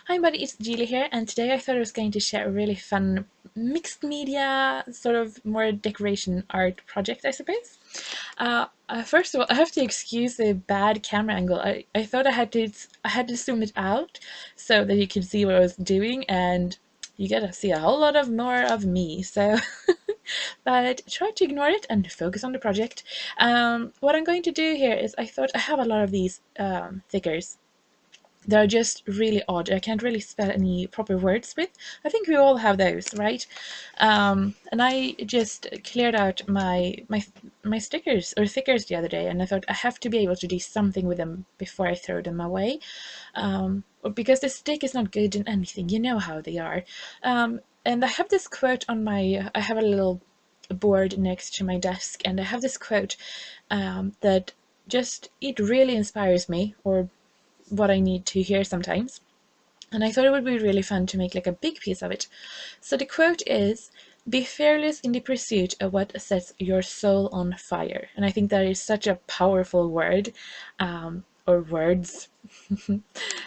Hi buddy, it's Julie here, and today I thought I was going to share a really fun mixed media, sort of more decoration art project, I suppose. First of all, I have to excuse the bad camera angle. I thought I had to zoom it out so that you could see what I was doing, and you get to see a whole lot of more of me. So, but try to ignore it and focus on the project. What I'm going to do here is I thought I have a lot of these thickers. They're just really odd. I can't really spell any proper words with. I think we all have those, right? And I just cleared out my stickers or thickers the other day, and I thought I have to be able to do something with them before I throw them away. Because the stick is not good in anything. You know how they are. And I have this quote on my. I have a little board next to my desk, and I have this quote that just it really inspires me, or what I need to hear sometimes. And I thought it would be really fun to make like a big piece of it. So the quote is, "Be fearless in the pursuit of what sets your soul on fire." And I think that is such a powerful word, or words.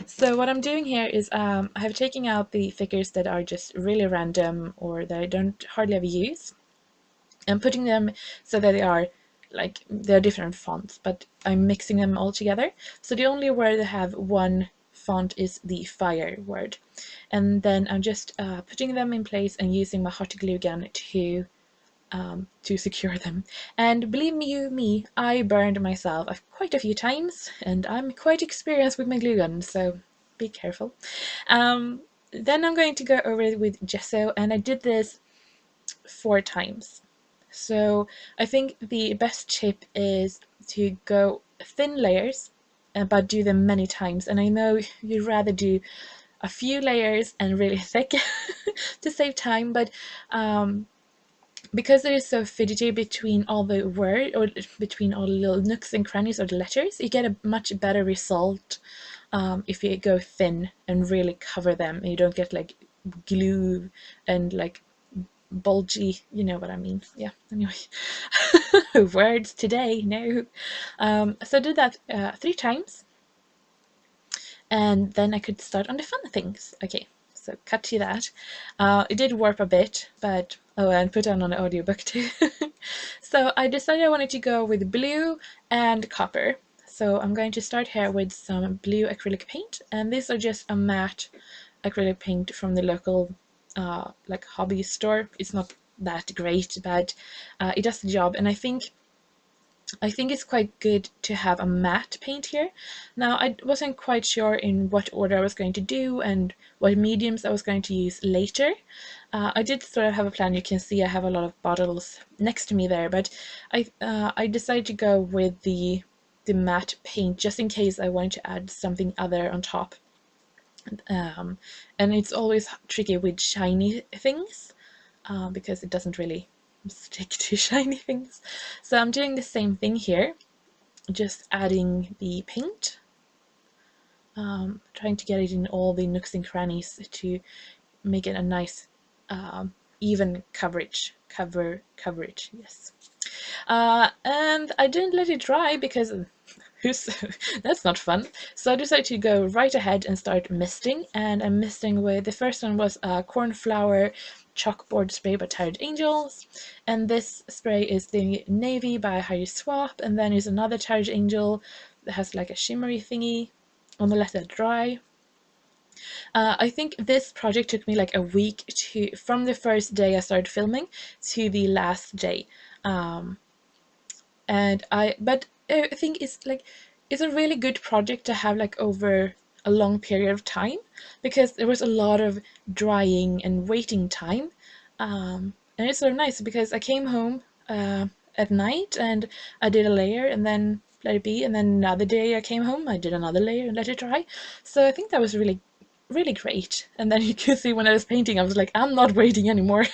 So what I'm doing here is I have taken out the figures that are just really random or that I don't hardly ever use, and putting them so that they are like they're different fonts, but I'm mixing them all together. So the only word I have one font is the fire word, and then I'm just putting them in place and using my hot glue gun to secure them. And believe me, I burned myself quite a few times, and I'm quite experienced with my glue gun, so be careful. Then I'm going to go over it with gesso, and I did this 4 times. So I think the best tip is to go thin layers, but do them many times. And I know you'd rather do a few layers and really thick to save time, but because it is so fidgety between all the word or between all the little nooks and crannies of the letters, you get a much better result if you go thin and really cover them, and you don't get like glue and like bulgy, you know what I mean. Yeah, anyway. Words today, no. So I did that 3 times, and then I could start on the fun things. Okay, so cut to that. It did warp a bit, but oh, and put on an audiobook too. So I decided I wanted to go with blue and copper. So I'm going to start here with some blue acrylic paint, and these are just a matte acrylic paint from the local like hobby store. It's not that great, but it does the job, and I think it's quite good to have a matte paint here. Now, I wasn't quite sure in what order I was going to do and what mediums I was going to use later. I did sort of have a plan. You can see I have a lot of bottles next to me there, but I decided to go with the matte paint just in case I wanted to add something other on top. And it's always tricky with shiny things because it doesn't really stick to shiny things. So I'm doing the same thing here, just adding the paint, trying to get it in all the nooks and crannies to make it a nice even coverage, yes. And I didn't let it dry because who's that's not fun. So I decided to go right ahead and start misting, and I'm misting with the first one was a cornflower chalkboard spray by Tired Angels, and this spray is the Navy by Heidi Swap, and then is another Tired Angel that has like a shimmery thingy. I'm gonna let that dry. I think this project took me like a week to from the first day I started filming to the last day. Um, but I think it's a really good project to have like over a long period of time, because there was a lot of drying and waiting time. And it's so nice because I came home at night and I did a layer and then let it be, and then another day I came home, I did another layer and let it dry. So I think that was really great. And then you could see when I was painting, I was like, I'm not waiting anymore.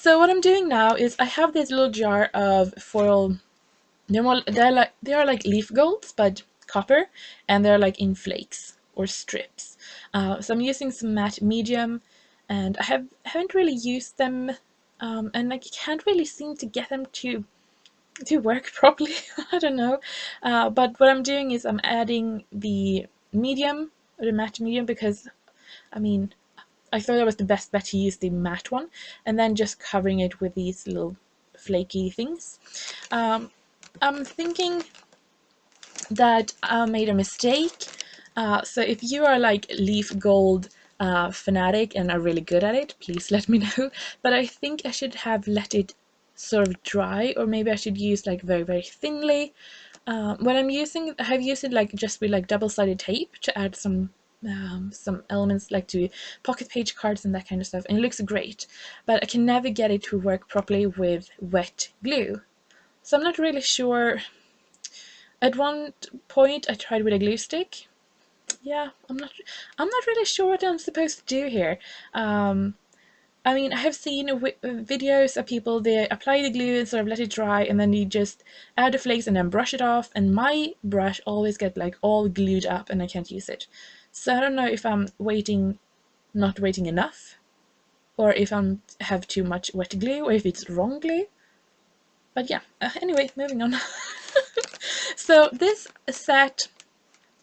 So what I'm doing now is I have this little jar of foil. They are like leaf golds, but copper, and they're like in flakes or strips. So I'm using some matte medium, and haven't really used them, and I can't really seem to get them to work properly. I don't know. But what I'm doing is I'm adding the medium the matte medium, because I mean, I thought that was the best bet to use the matte one, and then just covering it with these little flaky things. I'm thinking that I made a mistake. So if you are like leaf gold fanatic and are really good at it, please let me know. But I think I should have let it sort of dry, or maybe I should use like very, very thinly. When I'm using, I have used it like just with like double-sided tape to add some elements like to pocket page cards and that kind of stuff, and it looks great. But I can never get it to work properly with wet glue. So I'm not really sure. At one point I tried with a glue stick. Yeah, I'm not really sure what I'm supposed to do here. I mean, I have seen videos of people, they apply the glue and sort of let it dry, and then you just add the flakes and then brush it off, and my brush always gets like all glued up and I can't use it. So I don't know if I'm not waiting enough, or if I'm have too much wet glue, or if it's wrong glue. But yeah, anyway, moving on. So this sat,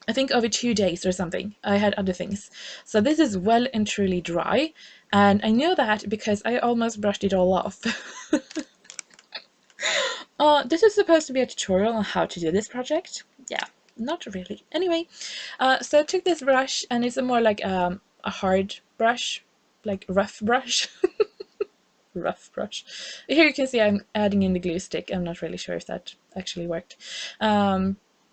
I think, over 2 days or something. I had other things. So this is well and truly dry, and I know that because I almost brushed it all off. This is supposed to be a tutorial on how to do this project. Yeah, not really. Anyway, so I took this brush, and it's a more like a hard brush, like rough brush. Rough brush. Here you can see I'm adding in the glue stick. I'm not really sure if that actually worked.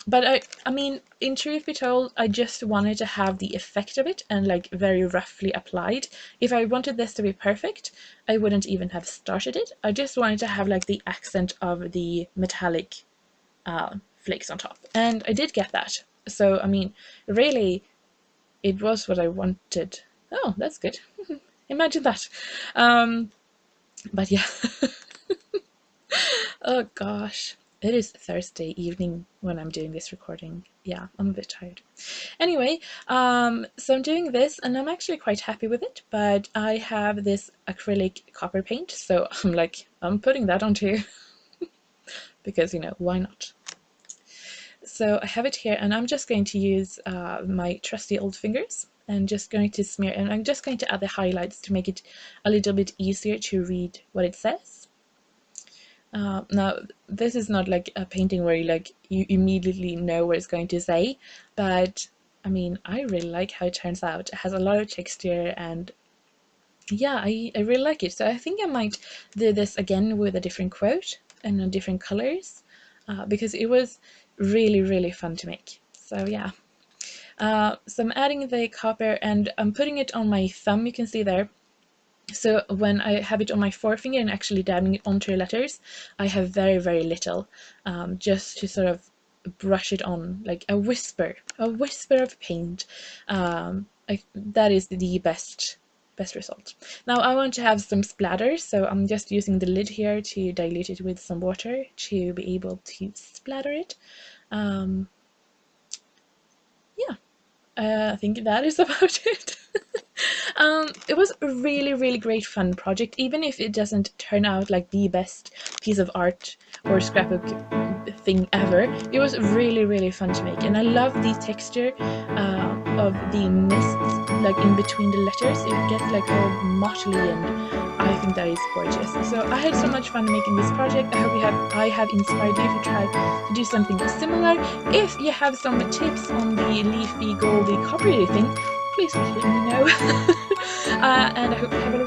But I mean, in truth be told, I just wanted to have the effect of it and like very roughly applied. If I wanted this to be perfect, I wouldn't even have started it. I just wanted to have like the accent of the metallic flakes on top. And I did get that. So, I mean, really, it was what I wanted. Oh, that's good. Imagine that. But yeah. Oh gosh. It is Thursday evening when I'm doing this recording. Yeah, I'm a bit tired. Anyway, so I'm doing this and I'm actually quite happy with it, but I have this acrylic copper paint, so I'm putting that on too. Because, you know, why not? So I have it here, and I'm just going to use my trusty old fingers and just going to smear, and I'm just going to add the highlights to make it a little bit easier to read what it says. Now, this is not like a painting where you immediately know what it's going to say, but I mean, I really like how it turns out. It has a lot of texture, and yeah, I really like it. So I think I might do this again with a different quote and different colors, because it was really, really fun to make. So yeah. So I'm adding the copper and I'm putting it on my thumb, you can see there. So when I have it on my forefinger and actually dabbing it onto the letters, I have very, very little, just to sort of brush it on, like a whisper of paint. That is the best result. Now I want to have some splatter, so I'm just using the lid here to dilute it with some water to be able to splatter it. Yeah, I think that is about it. It was a really, really great fun project, even if it doesn't turn out like the best piece of art or scrapbook thing ever. It was really, really fun to make, and I love the texture of the mists, like in between the letters. It gets like all mottly, and I think that is gorgeous. So I had so much fun making this project. I hope I have inspired you to try to do something similar. If you have some tips on the leafy, goldy, coppery thing, please let me know. And I hope you have a